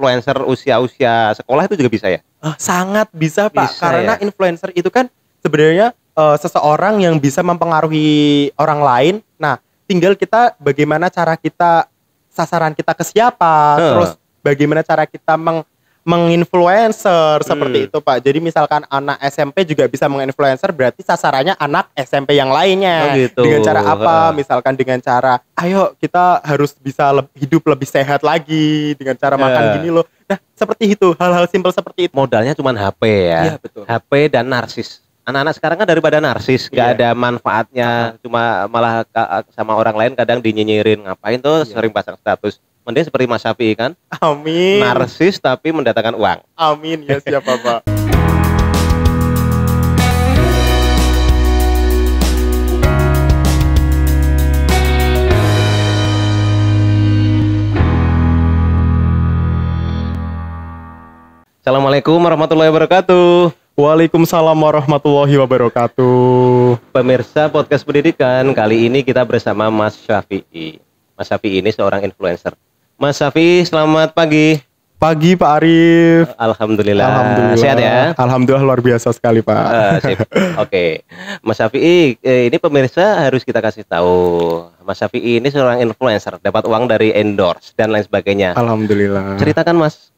influencer usia-usia sekolah itu juga bisa ya? Sangat bisa Pak, Bisa, karena ya? influencer itu kan sebenarnya seseorang yang bisa mempengaruhi orang lain. Nah, tinggal kita bagaimana cara kita, sasaran kita ke siapa, Heeh. terus bagaimana cara kita menginfluencer seperti itu Pak. Jadi misalkan anak SMP juga bisa menginfluencer, berarti sasarannya anak SMP yang lainnya. Oh gitu. Dengan cara apa? Heeh. Misalkan dengan cara, ayo kita harus bisa hidup lebih sehat lagi dengan cara makan Iya. gini loh. Nah, seperti itu, hal-hal simpel seperti itu. Modalnya cuma HP ya. Iya, betul. HP dan narsis. Anak-anak sekarang kan daripada narsis, nggak Iya. ada manfaatnya, cuma malah sama orang lain kadang dinyinyirin, ngapain tuh Iya. sering pasang status. Mending seperti Mas Syafi'i kan, Amin. narsis tapi mendatangkan uang. Amin ya siapa Pak. Assalamualaikum warahmatullahi wabarakatuh. Waalaikumsalam warahmatullahi wabarakatuh. Pemirsa podcast pendidikan, kali ini kita bersama Mas Syafi'i. Mas Syafi'i ini seorang influencer. Mas Syafi'i, selamat pagi. Pagi Pak Arif. Alhamdulillah. Alhamdulillah. Sehat ya? Alhamdulillah luar biasa sekali Pak. Sip. Oke, Mas Syafi'i, ini pemirsa harus kita kasih tahu. Mas Syafi'i ini seorang influencer, dapat uang dari endorse dan lain sebagainya. Alhamdulillah. Ceritakan Mas.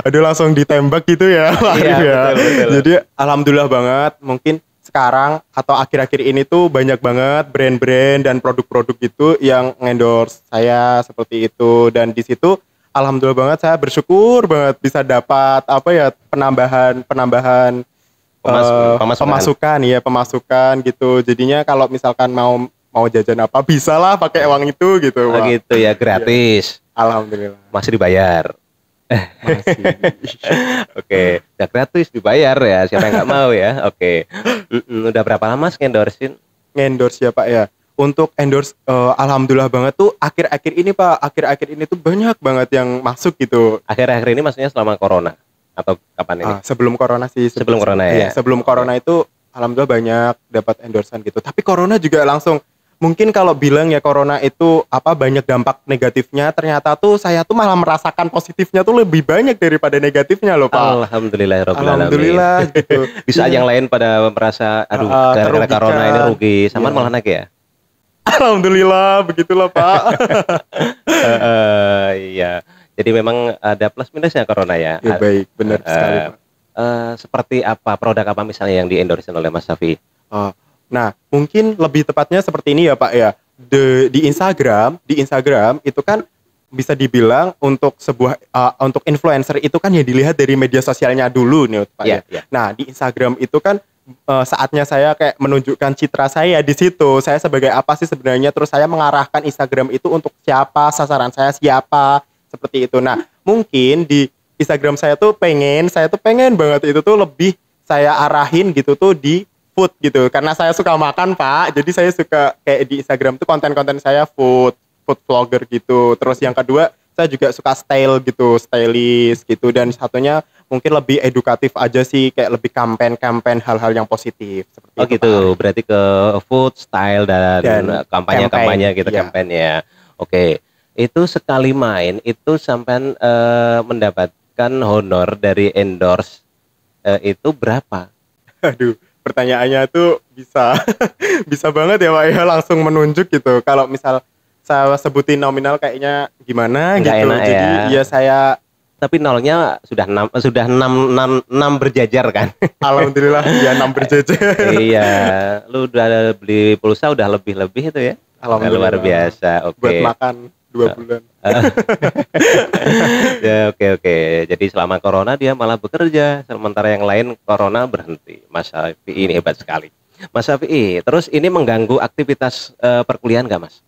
Aduh langsung ditembak gitu ya Pak Arif Iya, ya. betul. Jadi alhamdulillah banget, mungkin sekarang atau akhir-akhir ini tuh banyak banget brand-brand dan produk-produk itu yang endorse saya seperti itu, dan di situ alhamdulillah banget saya bersyukur banget bisa dapat apa ya, penambahan pemasukan gitu. Jadinya kalau misalkan mau jajan apa bisa lah pakai uang itu gitu Oh Pak. gitu ya, gratis. Alhamdulillah. Masih dibayar. Masih. Oke, udah gratis dibayar ya, siapa yang nggak mau ya. Oke. Udah berapa lama Mas ngendorsin? Endorse ya Pak ya. Untuk endorse alhamdulillah banget tuh akhir-akhir ini Pak. Akhir-akhir ini tuh banyak banget yang masuk gitu. Akhir-akhir ini maksudnya selama corona atau kapan ini? Sebelum corona sih. Sebelum corona ya? Iya, sebelum corona itu alhamdulillah banyak dapat endorsean gitu. Tapi corona juga langsung, mungkin kalau bilang ya corona itu banyak dampak negatifnya, ternyata tuh saya tuh malah merasakan positifnya tuh lebih banyak daripada negatifnya loh Pak. Alhamdulillah gitu. Bisa yang lain pada merasa aduh gara-gara corona ini rugi, sama malah naik ya. Alhamdulillah begitulah Pak. Iya. Jadi memang ada plus minusnya corona ya. Ya baik, benar sekali Pak. Seperti apa produk apa misalnya yang di-endorse oleh Mas Syafi'i? Nah, mungkin lebih tepatnya seperti ini ya Pak ya. Di Instagram itu kan bisa dibilang untuk sebuah untuk influencer itu kan ya dilihat dari media sosialnya dulu nih Pak ya. Nah, di Instagram itu kan saatnya saya kayak menunjukkan citra saya di situ. Saya sebagai apa sih sebenarnya, terus saya mengarahkan Instagram itu untuk siapa, sasaran saya siapa, seperti itu. Nah, mungkin di Instagram saya tuh pengen banget itu tuh lebih saya arahin gitu tuh di food gitu, karena saya suka makan Pak. Jadi saya suka kayak di Instagram tuh konten-konten saya food vlogger gitu. Terus yang kedua saya juga suka style gitu, stylist gitu, dan satunya mungkin lebih edukatif aja sih, kayak lebih campaign hal-hal yang positif seperti itu Gitu, Pak. berarti ke food, style dan kampanye gitu, campaign ya. Oke, itu sekali main itu sampai mendapatkan honor dari endorse itu berapa? Aduh, pertanyaannya tuh bisa bisa banget ya Pak ya, langsung menunjuk gitu. Kalau misal saya sebutin nominal kayaknya gimana Nggak gitu. enak Jadi ya saya tapi nolnya sudah 6 berjajar kan? alhamdulillah ya 6 berjajar. Iya, lu udah beli pulsa udah lebih itu ya. Alhamdulillah. Luar biasa. Oke. Buat makan 2 bulan. Ya, oke. Jadi selama corona dia malah bekerja, sementara yang lain corona berhenti. Mas Syafi'i ini hebat sekali. Mas Syafi'i, terus ini mengganggu aktivitas perkuliahan nggak Mas?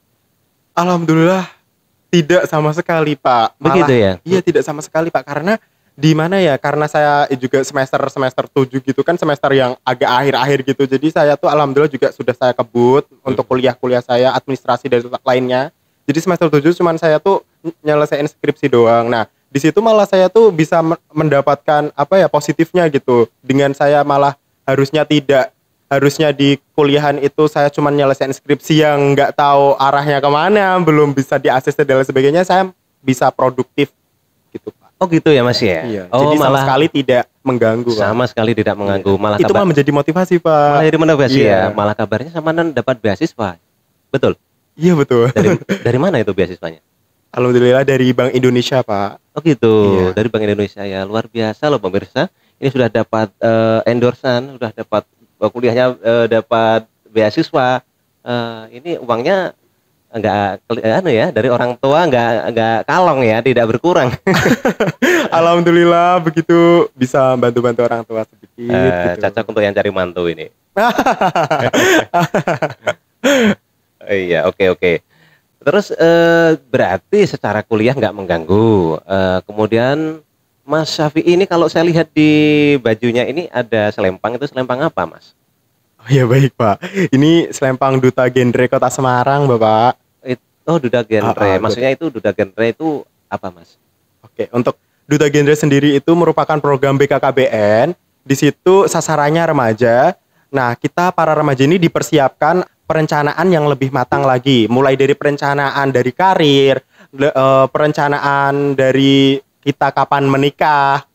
Alhamdulillah tidak sama sekali Pak. Begitu ya? Iya, tidak sama sekali Pak, karena di mana ya, karena saya juga semester 7 gitu kan, semester yang agak akhir-akhir gitu. Jadi saya tuh alhamdulillah juga sudah saya kebut untuk kuliah-kuliah saya, administrasi dan lainnya. Jadi semester 7 cuman saya tuh nyelesain skripsi doang. Nah, di situ malah saya tuh bisa mendapatkan positifnya gitu. Dengan saya malah harusnya di kuliahan itu saya cuma nyelesain skripsi yang nggak tahu arahnya kemana, belum bisa di-ACC dan lain sebagainya. Saya bisa produktif gitu Pak. Oh gitu ya Mas ya? Iya. Oh, Jadi sama malah sekali tidak mengganggu Pak. sama sekali tidak mengganggu. Iya. Malah itu malah menjadi motivasi Pak. Malah jadi motivasi Iya. ya. Malah kabarnya sama dapat beasiswa. Betul? Iya betul. Dari mana itu beasiswanya? Alhamdulillah dari Bank Indonesia Pak. Oh gitu, Iya. dari Bank Indonesia ya. Luar biasa loh pemirsa. Ini sudah dapat endorsan, sudah dapat kuliahnya, dapat beasiswa. Ini uangnya enggak ya, dari orang tua enggak kalong ya, tidak berkurang. Alhamdulillah begitu bisa bantu-bantu orang tua sedikit gitu. Cocok untuk yang cari mantu ini. Iya, oke. Terus berarti secara kuliah nggak mengganggu. Kemudian Mas Syafi'i ini kalau saya lihat di bajunya ini ada selempang, itu selempang apa Mas? Oh ya baik Pak. Ini selempang Duta Genre Kota Semarang Bapak. Duta Genre. Maksudnya itu Duta Genre itu apa Mas? Oke, untuk Duta Genre sendiri itu merupakan program BKKBN. Di situ sasarannya remaja. Nah, kita para remaja ini dipersiapkan perencanaan yang lebih matang lagi, mulai dari perencanaan dari karir, perencanaan dari kita kapan menikah,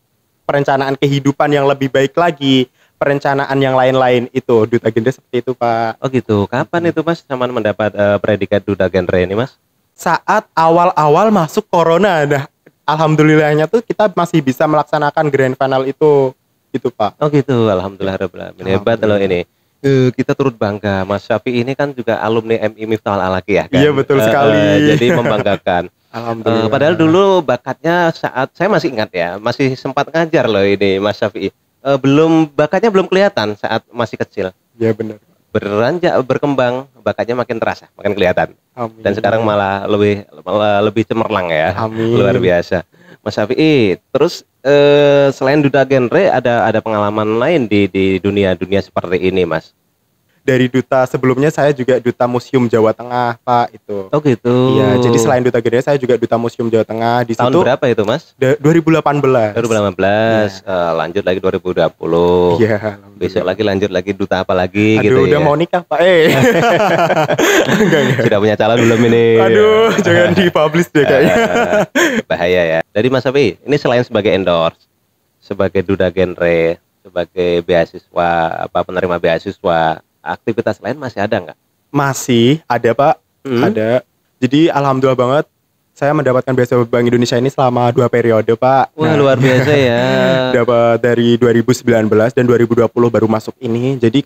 perencanaan kehidupan yang lebih baik lagi, perencanaan yang lain-lain itu Duta Genre seperti itu Pak. Oh gitu. Kapan itu Mas sama mendapat predikat Duta Genre ini Mas? Saat awal-awal masuk corona. Nah, alhamdulillahnya tuh kita masih bisa melaksanakan grand final itu gitu Pak. Oh gitu. Alhamdulillah. Hebat loh ini. Kita turut bangga. Mas Syafi'i ini kan juga alumni MI Miftahul Alaq ya kan? Iya betul sekali. Jadi membanggakan. Alhamdulillah. Padahal dulu bakatnya saat saya masih ingat ya, masih sempat ngajar loh ini Mas Syafi'i. Bakatnya belum kelihatan saat masih kecil. Iya benar. Beranjak berkembang, bakatnya makin terasa, makin kelihatan. Amin. Dan sekarang malah lebih cemerlang ya. Amin. Luar biasa. Mas Syafi'i, terus selain Duta Genre ada pengalaman lain di dunia seperti ini Mas? Dari Duta sebelumnya saya juga Duta Museum Jawa Tengah Pak itu. Oh gitu. Iya, jadi selain Duta Genre saya juga Duta Museum Jawa Tengah. Di tahun situ berapa itu Mas? 2018. 2018. Lanjut lagi 2020. Iya. Besok lagi lanjut lagi Duta apa lagi? Aduh, gitu udah ya. mau nikah Pak. Enggak. Sudah punya calon belum ini? Aduh, jangan dipublish deh kayaknya. Bahaya ya. Dari Mas Syafi'i, ini selain sebagai endorse, sebagai Duta Genre, sebagai beasiswa, penerima beasiswa, aktivitas lain masih ada nggak? Masih ada Pak. Ada. Jadi alhamdulillah banget saya mendapatkan beasiswa Bank Indonesia ini selama 2 periode Pak. Wah, luar biasa ya. Dapat dari 2019 dan 2020 baru masuk ini. Jadi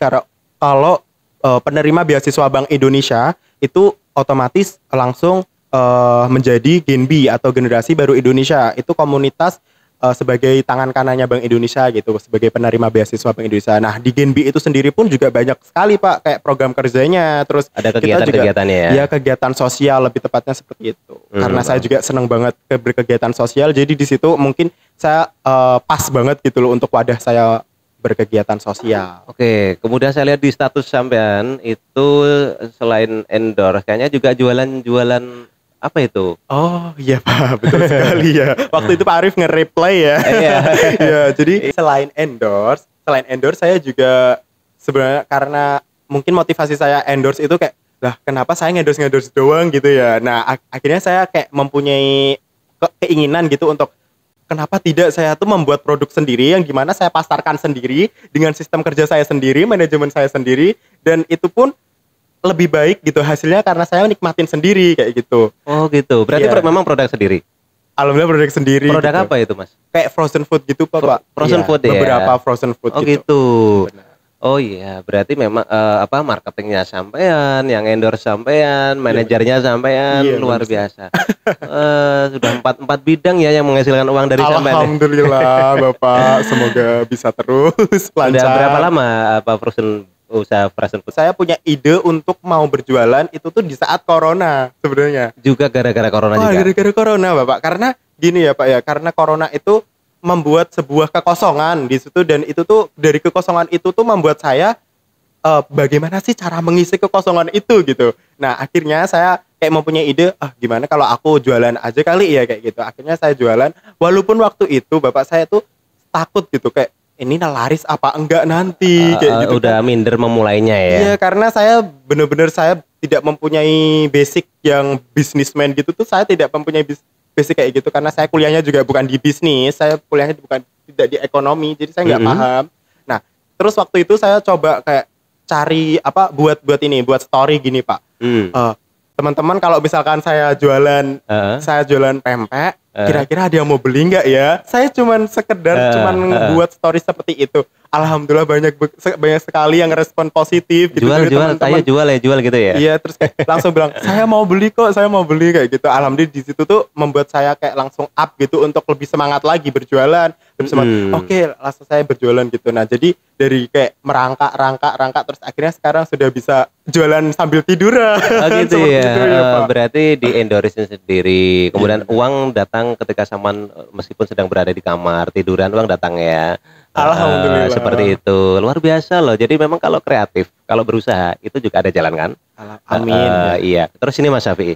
kalau penerima beasiswa Bank Indonesia itu otomatis langsung menjadi Genbi atau Generasi Baru Indonesia. Itu komunitas sebagai tangan kanannya Bank Indonesia gitu, sebagai penerima beasiswa Bank Indonesia. Nah, di Genbi itu sendiri pun juga banyak sekali Pak, kayak program kerjanya, terus ada kegiatan-kegiatannya ya? Iya, kegiatan sosial lebih tepatnya seperti itu. Karena saya juga senang banget berkegiatan sosial, jadi di situ mungkin saya pas banget gitu loh untuk wadah saya berkegiatan sosial. Oke, kemudian saya lihat di status sampean itu selain endorse, kayaknya juga jualan apa itu? Oh iya Pak, betul sekali ya. Waktu itu Pak Arif nge-reply ya. Iya. Ya, jadi selain endorse saya juga sebenarnya karena mungkin motivasi saya endorse itu kayak, lah kenapa saya ngendorse doang gitu ya. Nah, akhirnya saya kayak mempunyai keinginan gitu untuk kenapa tidak saya tuh membuat produk sendiri yang gimana saya pasarkan sendiri dengan sistem kerja saya sendiri, manajemen saya sendiri, dan itu pun lebih baik gitu hasilnya karena saya nikmatin sendiri kayak gitu. Oh gitu. Berarti memang produk sendiri. Alhamdulillah produk sendiri. Produk gitu. apa itu Mas? Kayak frozen food gitu Pak. Frozen food ya. Beberapa frozen food gitu. Oh gitu. Benar. Oh iya, berarti memang marketingnya sampean, yang endorse sampean, manajernya sampean, luar biasa. Sudah empat bidang ya yang menghasilkan uang dari sampean. Alhamdulillah Bapak, semoga bisa terus lancar. Sudah berapa lama usaha frozen food? Saya punya ide untuk mau berjualan itu tuh di saat corona sebenarnya. Juga gara-gara corona juga. Gara-gara corona Bapak, karena gini ya Pak ya, karena corona itu membuat sebuah kekosongan di situ, dan itu tuh dari kekosongan itu tuh membuat saya bagaimana sih cara mengisi kekosongan itu gitu. Nah, akhirnya saya kayak mempunyai ide, gimana kalau aku jualan aja kali ya kayak gitu. Akhirnya saya jualan, walaupun waktu itu Bapak saya tuh takut gitu, kayak ini laris apa enggak nanti kayak gitu. Udah minder memulainya ya. Iya, karena saya benar-benar saya tidak mempunyai basic yang bisnismen gitu tuh, saya tidak mempunyai basic kayak gitu karena saya kuliahnya juga bukan di bisnis, saya kuliahnya bukan tidak di ekonomi, jadi saya nggak paham. Nah, terus waktu itu saya coba kayak cari apa buat story gini Pak. Teman-teman kalau misalkan saya jualan pempek, kira-kira ada yang mau beli nggak ya? Saya cuman sekedar buat story seperti itu. Alhamdulillah banyak sekali yang respon positif gitu. Jual gitu ya. Iya, terus kayak langsung bilang, "Saya mau beli kok, saya mau beli," kayak gitu. Alhamdulillah di situ tuh membuat saya kayak langsung up gitu untuk lebih semangat lagi berjualan. Lebih semangat. Oke, langsung saya berjualan gitu. Nah, jadi dari kayak merangkak terus akhirnya sekarang sudah bisa jualan sambil tiduran. Oh gitu ya. Itu, ya Pak. Berarti di endorse sendiri. Kemudian uang datang ketika Saman meskipun sedang berada di kamar tiduran, uang datang ya. Alhamdulillah. Seperti itu. Luar biasa loh. Jadi memang kalau kreatif, kalau berusaha itu juga ada jalan kan? Amin. Iya. Terus ini Mas Syafi'i,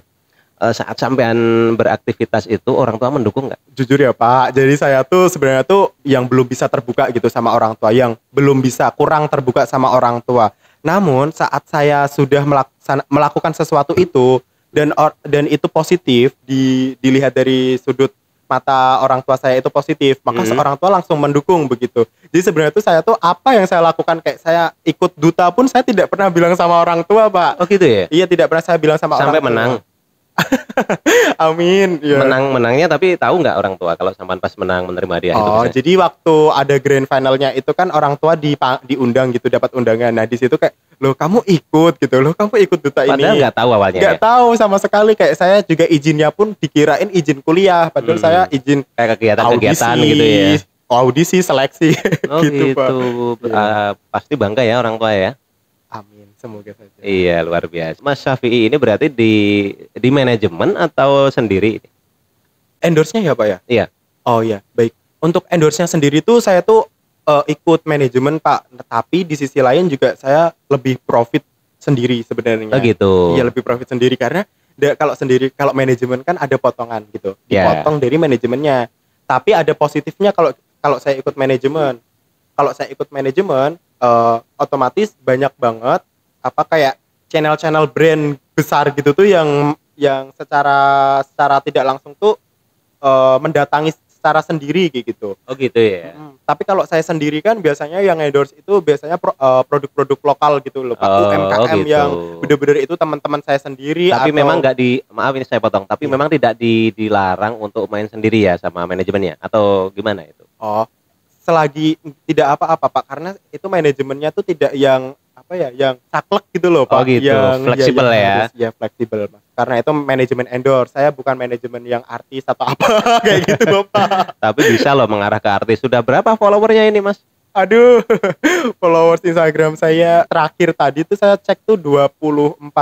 saat sampean beraktivitas itu orang tua mendukung nggak? Jujur ya Pak, jadi saya tuh sebenarnya tuh yang belum bisa terbuka gitu sama orang tua, yang belum bisa kurang terbuka sama orang tua. Namun saat saya sudah melakukan sesuatu itu dan itu positif dilihat dari sudut mata orang tua saya itu positif, maka orang tua langsung mendukung begitu. Jadi sebenarnya tuh saya tuh apa yang saya lakukan, kayak saya ikut duta pun saya tidak pernah bilang sama orang tua Pak. Oh gitu ya? Iya, tidak pernah saya bilang sama sampai orang tua. Menang. Amin. Ya. Menangnya tapi tahu nggak orang tua kalau sampean pas menang menerima dia? Oh, itu jadi waktu ada grand finalnya itu kan orang tua diundang gitu, dapat undangan. Nah di situ kayak, loh kamu ikut gitu, loh kamu ikut duta ini. Padahal nggak tahu awalnya. Nggak tahu sama sekali, kayak saya juga izinnya pun dikirain izin kuliah, padahal saya izin kayak kegiatan gitu ya. Audisi, seleksi. Oh gitu. Pasti bangga ya orang tua ya. Amin, semoga saja. Iya, luar biasa. Mas Syafi'i ini berarti di manajemen atau sendiri? Endorse-nya ya Pak ya? Iya. Oh iya, baik. Untuk endorse-nya sendiri tuh saya tuh ikut manajemen Pak, tapi di sisi lain juga saya lebih profit sendiri sebenarnya. Oh gitu. Iya, lebih profit sendiri karena kalau manajemen kan ada potongan gitu, dipotong dari manajemennya. Tapi ada positifnya kalau saya ikut manajemen. Kalau saya ikut manajemen, otomatis banyak banget kayak channel-channel brand besar gitu tuh yang secara tidak langsung tuh mendatangi secara sendiri kayak gitu. Oh gitu ya. Tapi kalau saya sendiri kan biasanya yang endorse itu biasanya produk-produk lokal gitu loh Pak, UMKM gitu. Yang bener-bener itu teman-teman saya sendiri. Tapi memang nggak maaf ini saya potong, tapi memang tidak dilarang untuk main sendiri ya sama manajemennya atau gimana itu? Oh, selagi tidak apa-apa Pak, karena itu manajemennya tuh tidak yang yang saklek gitu loh Pak. Oh gitu, yang fleksibel ya. Ya fleksibel Mas. Karena itu manajemen endorse, saya bukan manajemen yang artis atau apa kayak gitu loh Pak. Tapi bisa loh mengarah ke artis. Sudah berapa followernya ini Mas? Aduh, followers Instagram saya terakhir tadi tuh saya cek tuh 24.600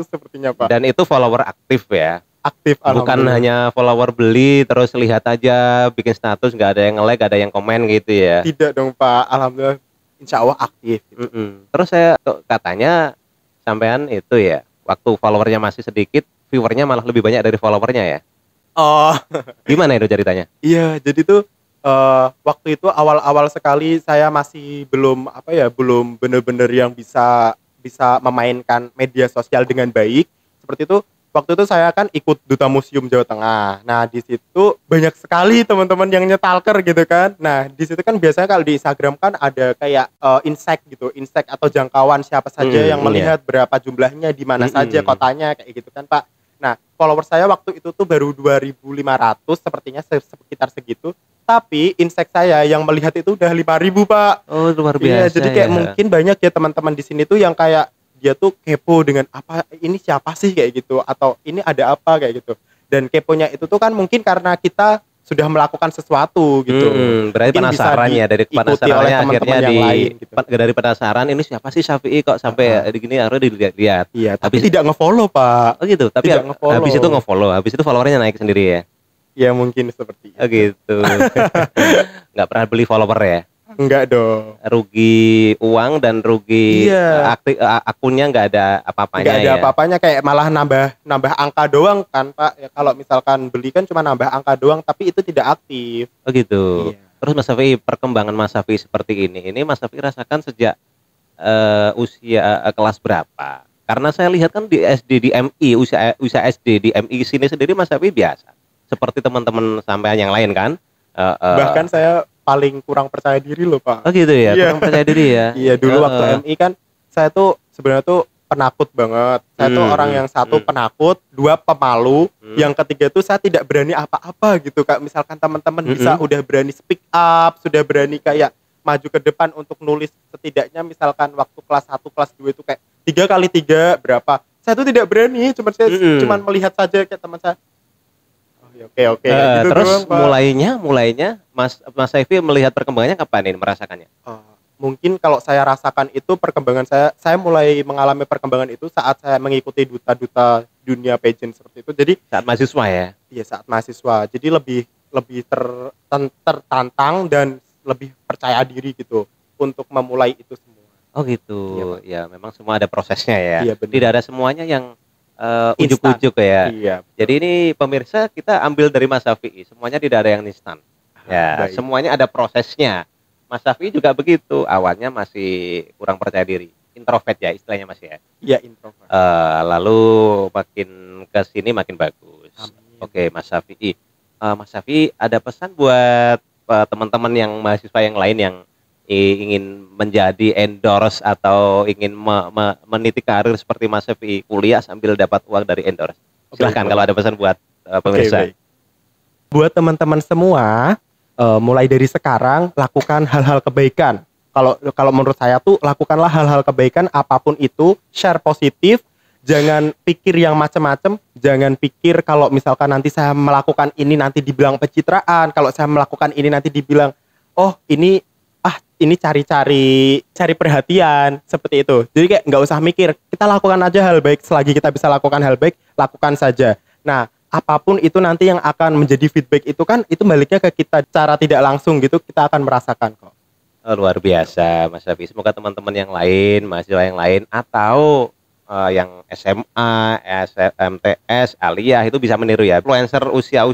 sepertinya Pak. Dan itu follower aktif ya? Aktif, bukan hanya follower beli terus lihat aja bikin status nggak ada yang nge-like, ada yang komen gitu ya? Tidak dong Pak, alhamdulillah insya Allah aktif gitu. Terus saya katanya sampean itu ya waktu followernya masih sedikit, viewernya malah lebih banyak dari followernya ya? Oh, gimana itu ceritanya? Iya, jadi tuh waktu itu awal-awal sekali saya masih belum belum bener-bener yang bisa memainkan media sosial dengan baik seperti itu. Waktu itu saya kan ikut Duta Museum Jawa Tengah. Nah, di situ banyak sekali teman-teman yang nyetalker gitu kan. Nah, di situ kan biasanya kalau di Instagram kan ada kayak insight atau jangkauan siapa saja yang melihat, berapa jumlahnya, di mana saja kotanya kayak gitu kan, Pak. Nah, follower saya waktu itu tuh baru 2.500 sepertinya sekitar segitu. Tapi insight saya yang melihat itu udah 5.000, Pak. Oh, luar biasa. Iya, jadi kayak mungkin banyak ya teman-teman di sini tuh yang kayak dia tuh kepo dengan apa ini siapa sih kayak gitu, atau ini ada apa kayak gitu. Dan keponya itu tuh kan mungkin karena kita sudah melakukan sesuatu gitu. Berarti penasarannya, dari penasarannya akhirnya gitu. Dari penasaran ini siapa sih Syafi'i kok sampai gini harus dilihat. Iya, tapi tidak nge-follow Pak. Oh gitu, tapi habis itu nge-follow, habis itu followernya naik sendiri ya. Ya mungkin seperti itu. Oh gitu. Nggak pernah beli follower ya? Enggak dong. Rugi uang dan rugi akunnya nggak ada apa-apanya. Nggak ada apa-apanya, kayak malah nambah angka doang kan Pak. Ya, kalau misalkan beli kan cuma nambah angka doang, tapi itu tidak aktif. Oh gitu. Iya. Terus Mas Syafi'i, perkembangan Mas Syafi'i seperti ini Mas Syafi'i rasakan sejak usia kelas berapa? Karena saya lihat kan di SD di MI usia SD di MI sini sendiri Mas Safi biasa. Seperti teman-teman sampean yang lain kan. Bahkan saya paling kurang percaya diri loh Pak. Oh gitu ya, kurang percaya diri ya. Iya dulu waktu MI kan saya tuh sebenarnya tuh penakut banget. Saya tuh orang yang satu penakut, dua pemalu, yang ketiga tuh saya tidak berani apa-apa gitu Kak. Misalkan teman-teman bisa udah berani speak up, sudah berani kayak maju ke depan untuk nulis setidaknya misalkan waktu kelas 1, kelas 2 itu kayak 3 kali 3 berapa. Saya tuh tidak berani, cuman melihat saja kayak teman saya. Oke. Gitu terus doang, mulainya Mas Safi melihat perkembangannya kapan ini merasakannya? Mungkin kalau saya rasakan itu perkembangan saya mulai mengalami perkembangan itu saat saya mengikuti duta-duta dunia pageant seperti itu. Jadi saat mahasiswa ya? Iya, saat mahasiswa. Jadi lebih tertantang dan lebih percaya diri gitu untuk memulai itu semua. Oh gitu. Ya, memang semua ada prosesnya ya. Iya, tidak ada semuanya yang ujuk-ujuk ya. Iya. Jadi ini pemirsa kita ambil dari Mas Safi, semuanya tidak ada yang instan. Ya, semuanya ada prosesnya. Mas Safi juga begitu, awalnya masih kurang percaya diri, introvert ya istilahnya Mas ya. Iya, introvert. Lalu makin ke sini makin bagus. Amin. Oke, Mas Safi. Mas Safi ada pesan buat teman-teman yang mahasiswa yang lain yang ingin menjadi endorse atau ingin meniti karir seperti Mas Safi, kuliah sambil dapat uang dari endorse. Silahkan kalau ada pesan buat pemirsa. Buat teman-teman semua, mulai dari sekarang lakukan hal-hal kebaikan. Kalau menurut saya tuh lakukanlah hal-hal kebaikan apapun itu, share positif, jangan pikir yang macam-macam, jangan pikir kalau misalkan nanti saya melakukan ini nanti dibilang pencitraan, kalau saya melakukan ini nanti dibilang ini cari perhatian seperti itu. Jadi kayak nggak usah mikir, kita lakukan aja hal baik, selagi kita bisa lakukan hal baik, lakukan saja. Nah, apapun itu nanti yang akan menjadi feedback itu kan itu baliknya ke kita cara tidak langsung gitu kita akan merasakan kok. Luar biasa Mas Safi. Semoga teman-teman yang lain, mahasiswa yang lain atau yang SMA, MTS, aliyah itu bisa meniru ya. Influencer usia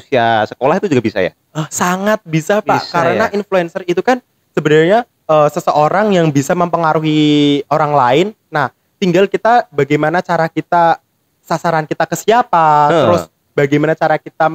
sekolah itu juga bisa ya? Sangat bisa Pak, karena ya? Influencer itu kan sebenarnya seseorang yang bisa mempengaruhi orang lain. Nah, tinggal kita bagaimana cara kita, sasaran kita ke siapa, terus bagaimana cara kita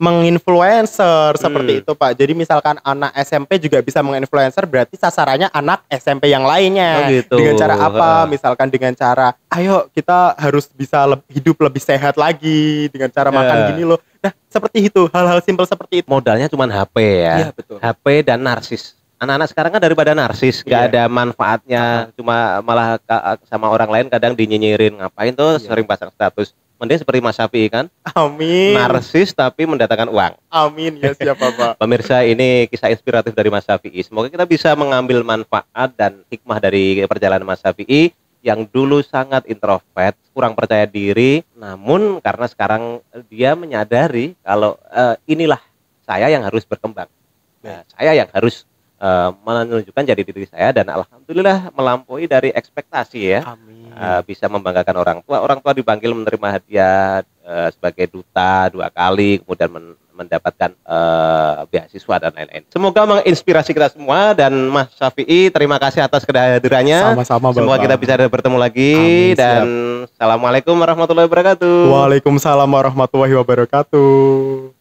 menginfluencer seperti itu Pak. Jadi misalkan anak SMP juga bisa menginfluencer, berarti sasarannya anak SMP yang lainnya. Gitu. Dengan cara apa? Misalkan dengan cara, ayo kita harus bisa hidup lebih sehat lagi dengan cara makan gini loh. Nah seperti itu, hal-hal simpel seperti itu. Modalnya cuma HP ya. Iya, betul. HP dan narsis. Anak-anak sekarang kan daripada narsis, gak ada manfaatnya, cuma malah sama orang lain kadang dinyinyirin, ngapain tuh sering pasang status. Mending seperti Mas Safi kan? Amin. Narsis tapi mendatangkan uang. Amin, ya siapa Pak. Pemirsa, ini kisah inspiratif dari Mas Safi. Semoga kita bisa mengambil manfaat dan hikmah dari perjalanan Mas Safi yang dulu sangat introvert, kurang percaya diri, namun karena sekarang dia menyadari kalau inilah saya yang harus berkembang. Saya yang harus menunjukkan jadi diri saya dan alhamdulillah melampaui dari ekspektasi ya. Amin. Bisa membanggakan orang tua dipanggil menerima hadiah sebagai duta 2 kali, kemudian mendapatkan beasiswa dan lain-lain. Semoga menginspirasi kita semua dan Mas Safi, terima kasih atas kehadirannya. Sama-sama Bapak. Semoga kita bisa bertemu lagi. Amin, dan Assalamualaikum warahmatullahi wabarakatuh. Waalaikumsalam warahmatullahi wabarakatuh.